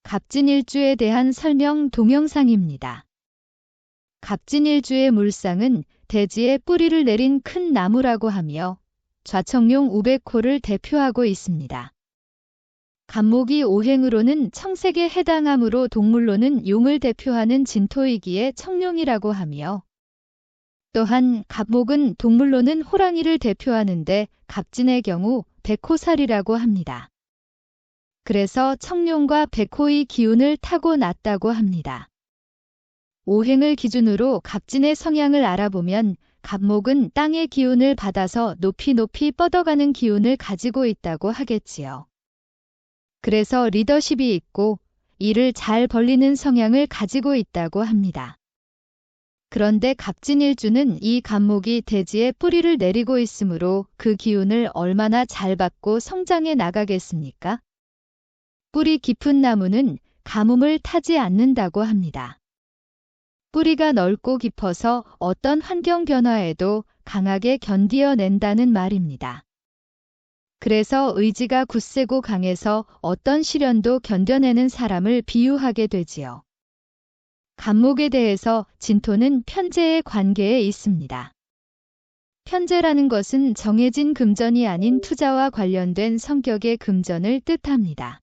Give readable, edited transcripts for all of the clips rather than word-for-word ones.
갑진일주에 대한 설명 동영상입니다. 갑진일주의 물상은 대지에 뿌리를 내린 큰 나무라고 하며 좌청룡 우백호를 대표하고 있습니다. 갑목이 오행으로는 청색에 해당하므로 동물로는 용을 대표하는 진토이기에 청룡이라고 하며 또한 갑목은 동물로는 호랑이를 대표하는데 갑진의 경우 백호살이라고 합니다. 그래서 청룡과 백호의 기운을 타고났다고 합니다. 오행을 기준으로 갑진의 성향을 알아보면 갑목은 땅의 기운을 받아서 높이 높이 뻗어가는 기운을 가지고 있다고 하겠지요. 그래서 리더십이 있고 일을 잘 벌리는 성향을 가지고 있다고 합니다. 그런데 갑진일주는 이 갑목이 대지에 뿌리를 내리고 있으므로 그 기운을 얼마나 잘 받고 성장해 나가겠습니까? 뿌리 깊은 나무는 가뭄을 타지 않는다고 합니다. 뿌리가 넓고 깊어서 어떤 환경 변화에도 강하게 견디어낸다는 말입니다. 그래서 의지가 굳세고 강해서 어떤 시련도 견뎌내는 사람을 비유하게 되지요. 갑목에 대해서 진토는 편재의 관계에 있습니다. 편재라는 것은 정해진 금전이 아닌 투자와 관련된 성격의 금전을 뜻합니다.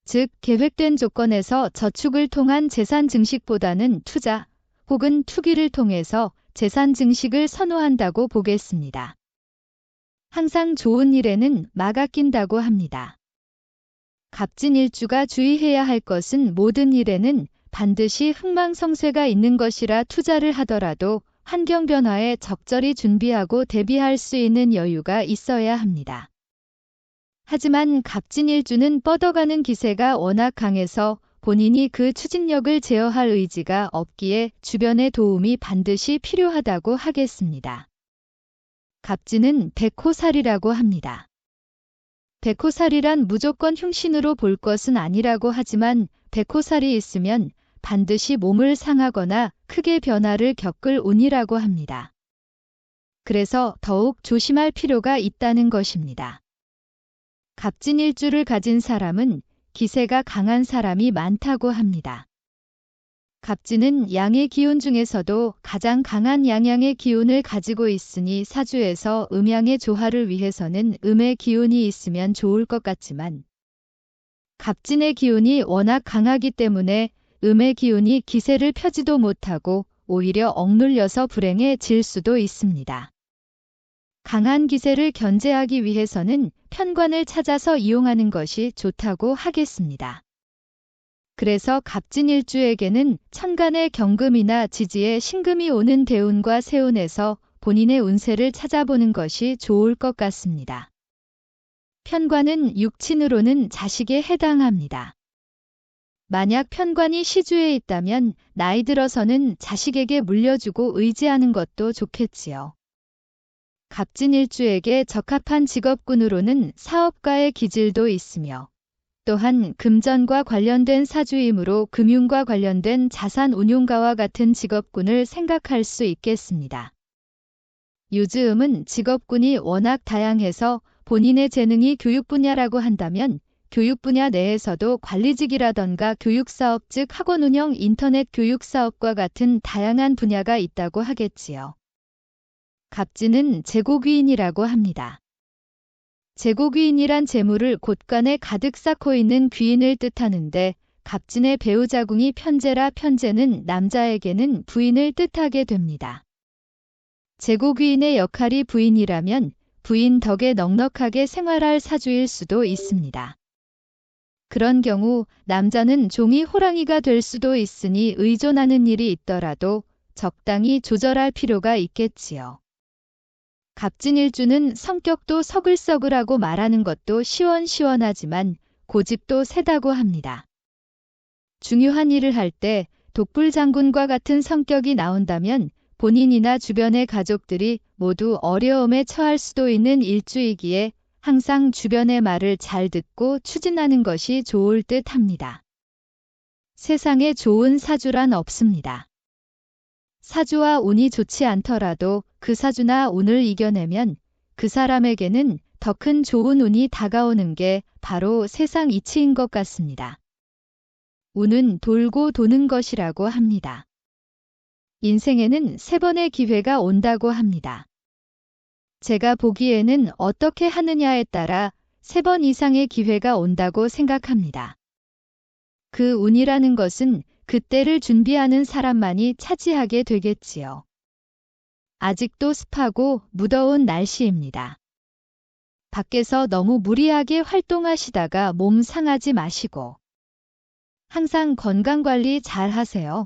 즉, 계획된 조건에서 저축을 통한 재산 증식보다는 투자 혹은 투기를 통해서 재산 증식을 선호한다고 보겠습니다. 항상 좋은 일에는 막아 낀다고 합니다. 갑진일주가 주의해야 할 것은 모든 일에는 반드시 흥망성쇠가 있는 것이라 투자를 하더라도 환경 변화에 적절히 준비하고 대비할 수 있는 여유가 있어야 합니다. 하지만 갑진일주는 뻗어가는 기세가 워낙 강해서 본인이 그 추진력을 제어할 의지가 없기에 주변의 도움이 반드시 필요하다고 하겠습니다. 갑진은 백호살이라고 합니다. 백호살이란 무조건 흉신으로 볼 것은 아니라고 하지만 백호살이 있으면 반드시 몸을 상하거나 크게 변화를 겪을 운이라고 합니다. 그래서 더욱 조심할 필요가 있다는 것입니다. 갑진일주를 가진 사람은 기세가 강한 사람이 많다고 합니다. 갑진은 양의 기운 중에서도 가장 강한 양양의 기운을 가지고 있으니 사주에서 음양의 조화를 위해서는 음의 기운이 있으면 좋을 것 같지만 갑진의 기운이 워낙 강하기 때문에 음의 기운이 기세를 펴지도 못하고 오히려 억눌려서 불행해질 수도 있습니다. 강한 기세를 견제하기 위해서는 편관을 찾아서 이용하는 것이 좋다고 하겠습니다. 그래서 갑진일주에게는 천간의 경금이나 지지에 신금이 오는 대운과 세운에서 본인의 운세를 찾아보는 것이 좋을 것 같습니다. 편관은 육친으로는 자식에 해당합니다. 만약 편관이 시주에 있다면 나이 들어서는 자식에게 물려주고 의지하는 것도 좋겠지요. 갑진일주에게 적합한 직업군으로는 사업가의 기질도 있으며 또한 금전과 관련된 사주이므로 금융과 관련된 자산 운용가와 같은 직업군을 생각할 수 있겠습니다. 요즘은 직업군이 워낙 다양해서 본인의 재능이 교육 분야라고 한다면 교육 분야 내에서도 관리직이라던가 교육사업 즉 학원 운영 인터넷 교육사업과 같은 다양한 분야가 있다고 하겠지요. 갑진은 재고귀인이라고 합니다. 재고귀인이란 재물을 곳간에 가득 쌓고 있는 귀인을 뜻하는데 갑진의 배우자궁이 편재라 편재는 남자에게는 부인을 뜻하게 됩니다. 재고귀인의 역할이 부인이라면 부인 덕에 넉넉하게 생활할 사주일 수도 있습니다. 그런 경우 남자는 종이 호랑이가 될 수도 있으니 의존하는 일이 있더라도 적당히 조절할 필요가 있겠지요. 갑진일주는 성격도 서글서글하고 말하는 것도 시원시원하지만 고집도 세다고 합니다. 중요한 일을 할 때 독불장군과 같은 성격이 나온다면 본인이나 주변의 가족들이 모두 어려움에 처할 수도 있는 일주이기에 항상 주변의 말을 잘 듣고 추진하는 것이 좋을 듯 합니다. 세상에 좋은 사주란 없습니다. 사주와 운이 좋지 않더라도 그 사주나 운을 이겨내면 그 사람에게는 더 큰 좋은 운이 다가오는 게 바로 세상 이치인 것 같습니다. 운은 돌고 도는 것이라고 합니다. 인생에는 3번의 기회가 온다고 합니다. 제가 보기에는 어떻게 하느냐에 따라 3번 이상의 기회가 온다고 생각합니다. 그 운이라는 것은 그때를 준비하는 사람만이 차지하게 되겠지요. 아직도 습하고 무더운 날씨입니다. 밖에서 너무 무리하게 활동하시다가 몸 상하지 마시고 항상 건강관리 잘 하세요.